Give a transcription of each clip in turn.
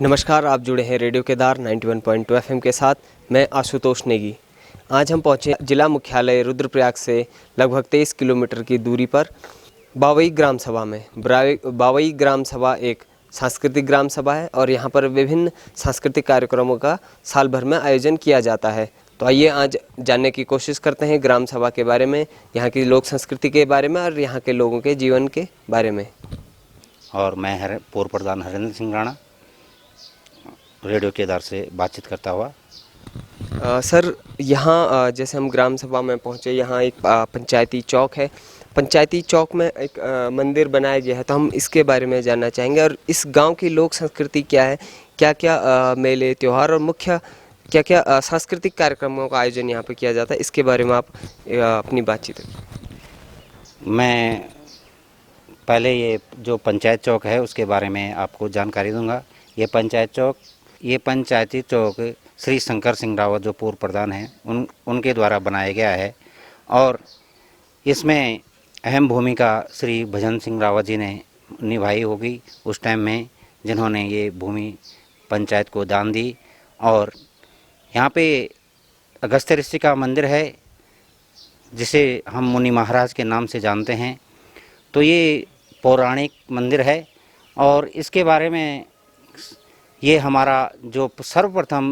नमस्कार, आप जुड़े हैं रेडियो केदार 91.2 एफएम के साथ। मैं आशुतोष नेगी। आज हम पहुंचे जिला मुख्यालय रुद्रप्रयाग से लगभग 23 किलोमीटर की दूरी पर बावई ग्राम सभा में। बावई ग्राम सभा एक सांस्कृतिक ग्राम सभा है और यहाँ पर विभिन्न सांस्कृतिक कार्यक्रमों का साल भर में आयोजन किया जाता है। तो आइए आज जानने की कोशिश करते हैं ग्राम सभा के बारे में, यहाँ की लोक संस्कृति के बारे में और यहाँ के लोगों के जीवन के बारे में। और मैं पूर्व प्रधान हरेंद्र सिंह राणा रेडियो केदार से बातचीत करता हुआ। सर, यहाँ जैसे हम ग्राम सभा में पहुँचे, यहाँ एक पंचायती चौक है। पंचायती चौक में एक मंदिर बनाया गया है, तो हम इसके बारे में जानना चाहेंगे। और इस गांव की लोक संस्कृति क्या है, क्या क्या मेले त्यौहार और मुख्य क्या क्या सांस्कृतिक कार्यक्रमों का आयोजन यहाँ पे किया जाता है, इसके बारे में आप अपनी बातचीत करें। मैं पहले ये जो पंचायत चौक है उसके बारे में आपको जानकारी दूंगा। ये पंचायती चौक श्री शंकर सिंह रावत जो पूर्व प्रधान हैं उनके द्वारा बनाया गया है और इसमें अहम भूमिका श्री भजन सिंह रावत जी ने निभाई होगी उस टाइम में, जिन्होंने ये भूमि पंचायत को दान दी। और यहाँ पे अगस्त्य ऋषि का मंदिर है जिसे हम मुनि महाराज के नाम से जानते हैं। तो ये पौराणिक मंदिर है और इसके बारे में ये हमारा जो सर्वप्रथम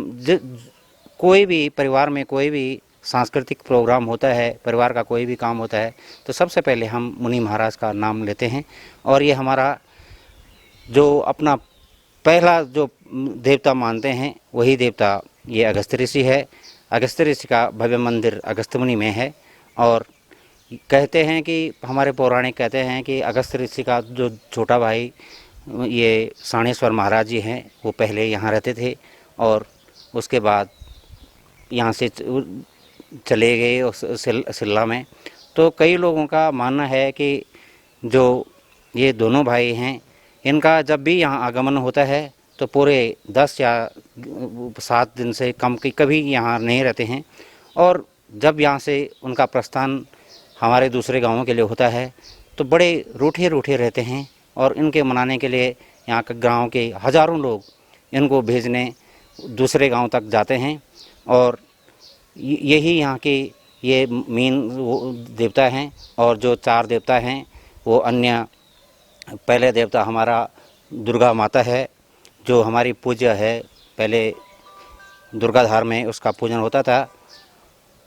कोई भी परिवार में कोई भी सांस्कृतिक प्रोग्राम होता है, परिवार का कोई भी काम होता है, तो सबसे पहले हम मुनि महाराज का नाम लेते हैं। और ये हमारा जो अपना पहला जो देवता मानते हैं वही देवता ये अगस्त्य ऋषि है। अगस्त्य ऋषि का भव्य मंदिर अगस्त्य मुनि में है। और कहते हैं कि हमारे पौराणिक कहते हैं कि अगस्त्य ऋषि का जो छोटा भाई ये साणेश्वर महाराज जी हैं, वो पहले यहाँ रहते थे और उसके बाद यहाँ से चले गए सिल्ला में। तो कई लोगों का मानना है कि जो ये दोनों भाई हैं, इनका जब भी यहाँ आगमन होता है तो पूरे 10 या 7 दिन से कम कभी यहाँ नहीं रहते हैं। और जब यहाँ से उनका प्रस्थान हमारे दूसरे गांवों के लिए होता है तो बड़े रूठे रूठे रहते हैं। और इनके मनाने के लिए यहाँ के गांव के हज़ारों लोग इनको भेजने दूसरे गांव तक जाते हैं। और यही यहाँ के ये मेन देवता हैं। और जो 4 देवता हैं वो अन्य, पहले देवता हमारा दुर्गा माता है जो हमारी पूज्य है, पहले दुर्गाधार में उसका पूजन होता था।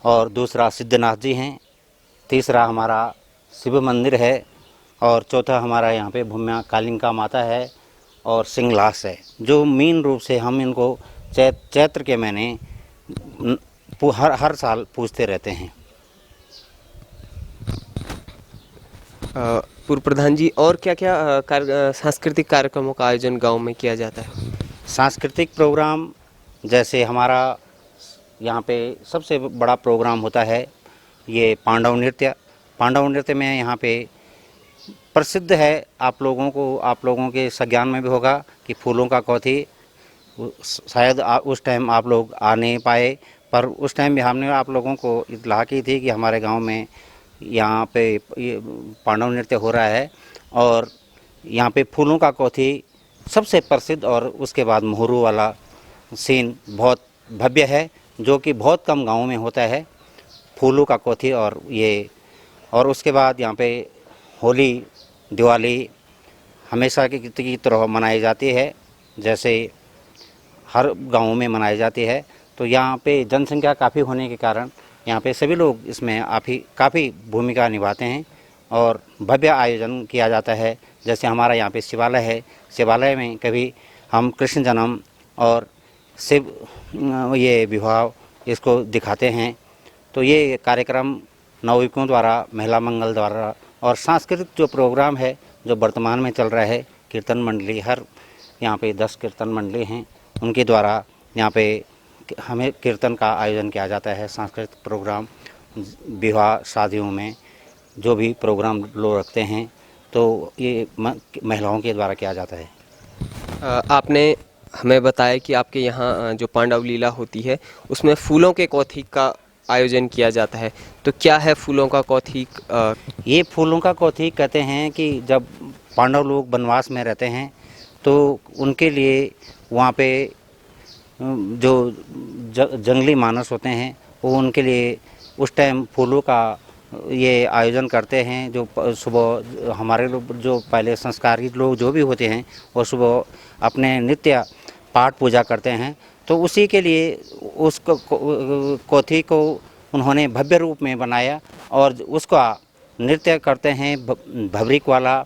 और दूसरा सिद्धनाथ जी हैं, तीसरा हमारा शिव मंदिर है और चौथा हमारा यहाँ पे भूम्या कालिंका माता है और सिंगलास है। जो मेन रूप से हम इनको चैत्र के महीने हर साल पूजते रहते हैं। पूर्व प्रधान जी, और क्या क्या सांस्कृतिक कार्यक्रमों का आयोजन गांव में किया जाता है? सांस्कृतिक प्रोग्राम जैसे हमारा यहाँ पे सबसे बड़ा प्रोग्राम होता है ये पांडव नृत्य। पांडव नृत्य में यहाँ पे प्रसिद्ध है, आप लोगों के संज्ञान में भी होगा कि फूलों का कौथी। शायद उस टाइम आप लोग आ नहीं पाए, पर उस टाइम भी हमने आप लोगों को इत्तला की थी कि हमारे गांव में यहाँ पे ये पांडव नृत्य हो रहा है। और यहाँ पे फूलों का कौथी सबसे प्रसिद्ध, और उसके बाद मोहरू वाला सीन बहुत भव्य है जो कि बहुत कम गाँवों में होता है, फूलों का कौथी। और उसके बाद यहाँ पे होली दिवाली हमेशा की तरह मनाई जाती है, जैसे हर गाँव में मनाई जाती है। तो यहाँ पे जनसंख्या काफ़ी होने के कारण यहाँ पे सभी लोग इसमें काफ़ी भूमिका निभाते हैं और भव्य आयोजन किया जाता है। जैसे हमारा यहाँ पे शिवालय है, शिवालय में कभी हम कृष्ण जन्म और शिव ये विवाह इसको दिखाते हैं। तो ये कार्यक्रम नवयुवकों द्वारा, महिला मंगल द्वारा और सांस्कृतिक जो प्रोग्राम है जो वर्तमान में चल रहा है, कीर्तन मंडली, हर यहाँ पे 10 कीर्तन मंडली हैं, उनके द्वारा यहाँ पे हमें कीर्तन का आयोजन किया जाता है। सांस्कृतिक प्रोग्राम, विवाह शादियों में जो भी प्रोग्राम लोग रखते हैं तो ये महिलाओं के द्वारा किया जाता है। आपने हमें बताया कि आपके यहाँ जो पांडव लीला होती है उसमें फूलों के कौथी का आयोजन किया जाता है, तो क्या है फूलों का कौथी? ये फूलों का कौथी कहते हैं कि जब पांडव लोग वनवास में रहते हैं तो उनके लिए वहाँ पे जो जंगली मानस होते हैं वो उनके लिए उस टाइम फूलों का ये आयोजन करते हैं। जो सुबह हमारे लोग जो पहले संस्कारित लोग जो भी होते हैं वो सुबह अपने नित्य पाठ पूजा करते हैं। तो उसी के लिए उस कोठी को उन्होंने भव्य रूप में बनाया और उसका नृत्य करते हैं भवरिक वाला,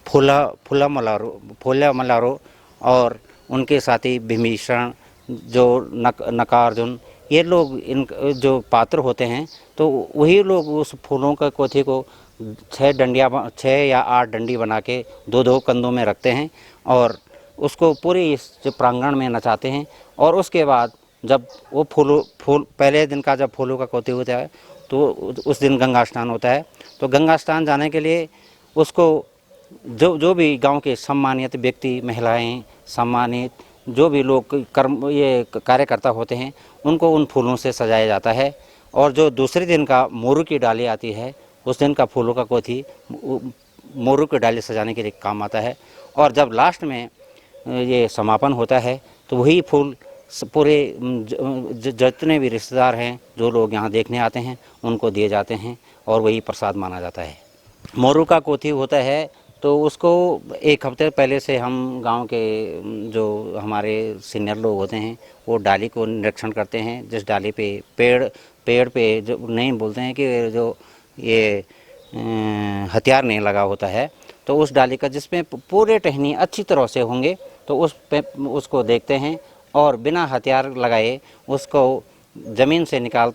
फूला मलारो और उनके साथी भीमभीषण, जो नकार्जुन, ये लोग इन जो पात्र होते हैं तो वही लोग उस फूलों का कोठी को 6 या 8 डंडी बना के 2-2 कंधों में रखते हैं और उसको पूरे इस प्रांगण में नचाते हैं। और उसके बाद जब वो फूल पहले दिन का जब फूलों का कोठी होता है तो उस दिन गंगा स्नान होता है। तो गंगा स्नान जाने के लिए उसको जो भी गांव के सम्मानित व्यक्ति, महिलाएं, सम्मानित जो भी लोग ये कार्यकर्ता होते हैं उनको उन फूलों से सजाया जाता है। और जो दूसरे दिन का मोरू की डाली आती है उस दिन का फूलों का कोठी मोरू की डाली सजाने के लिए काम आता है। और जब लास्ट में ये समापन होता है तो वही फूल पूरे जितने भी रिश्तेदार हैं, जो लोग यहाँ देखने आते हैं, उनको दिए जाते हैं और वही प्रसाद माना जाता है। मोरू का कोठी होता है तो उसको 1 हफ्ते पहले से हम गांव के जो हमारे सीनियर लोग होते हैं वो डाली को निरीक्षण करते हैं। जिस डाली पे पेड़ पे जो नहीं बोलते हैं कि जो ये हथियार नहीं लगा होता है, तो उस डाली का जिसमें पूरे टहनी अच्छी तरह से होंगे तो उसको देखते हैं और बिना हथियार लगाए उसको ज़मीन से निकाल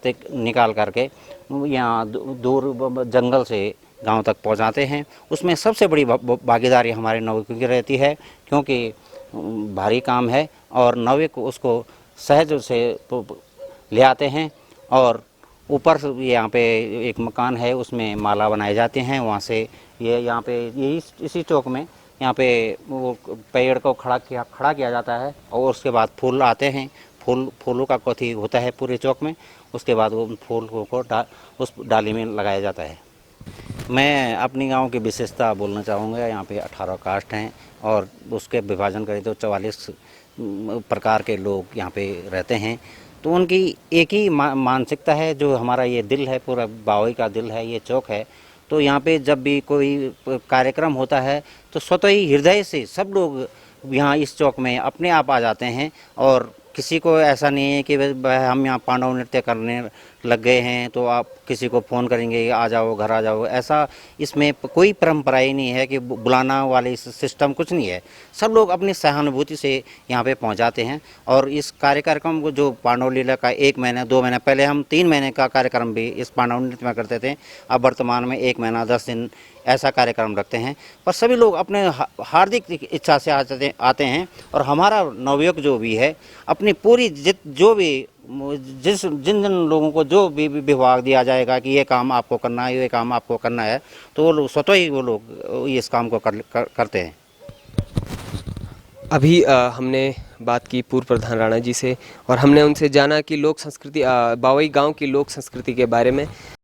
करके यहाँ दूर जंगल से गांव तक पहुंचाते हैं। उसमें सबसे बड़ी भागीदारी हमारे नवयुवक की रहती है, क्योंकि भारी काम है और नवयुवक उसको सहज से ले आते हैं। और ऊपर यहाँ पे एक मकान है, उसमें माला बनाई जाती हैं। वहाँ से ये यहाँ पे यही इसी चौक में यहाँ पे वो पेड़ को खड़ा किया जाता है और उसके बाद फूल आते हैं। फूलों का कोठी होता है पूरे चौक में। उसके बाद वो फूल को उस डाली में लगाया जाता है। मैं अपनी गांव की विशेषता बोलना चाहूँगा। यहाँ पे 18 कास्ट हैं और उसके विभाजन करें तो 44 प्रकार के लोग यहाँ पे रहते हैं। तो उनकी एक ही मानसिकता है। जो हमारा ये दिल है, पूरा बावई का दिल है, ये चौक है। तो यहाँ पे जब भी कोई कार्यक्रम होता है तो स्वतः ही हृदय से सब लोग यहाँ इस चौक में अपने आप आ जाते हैं। और किसी को ऐसा नहीं है कि हम यहाँ पांडव नृत्य करने लग गए हैं तो आप किसी को फ़ोन करेंगे आ जाओ, घर आ जाओ, ऐसा इसमें कोई परंपरा ही नहीं है कि बुलाना वाले सिस्टम कुछ नहीं है। सब लोग अपनी सहानुभूति से यहाँ पे पहुँचाते हैं। और इस कार्यक्रम को जो पांडव लीला का 1 महीना 2 महीना पहले हम 3 महीने का कार्यक्रम भी इस पांडव नृत्य में करते थे। अब वर्तमान में 1 महीना 10 दिन ऐसा कार्यक्रम रखते हैं। पर सभी लोग अपने हार्दिक इच्छा से आते हैं। और हमारा नवयुवक जो भी है अपनी पूरी जिन लोगों को जो भी विभाग दिया जाएगा कि ये काम आपको करना है, ये काम आपको करना है, तो वो लोग स्वतः ही वो लोग इस काम को करते हैं। अभी हमने बात की पूर्व प्रधान राणा जी से और हमने उनसे जाना कि लोक संस्कृति बावई गांव की लोक संस्कृति के बारे में।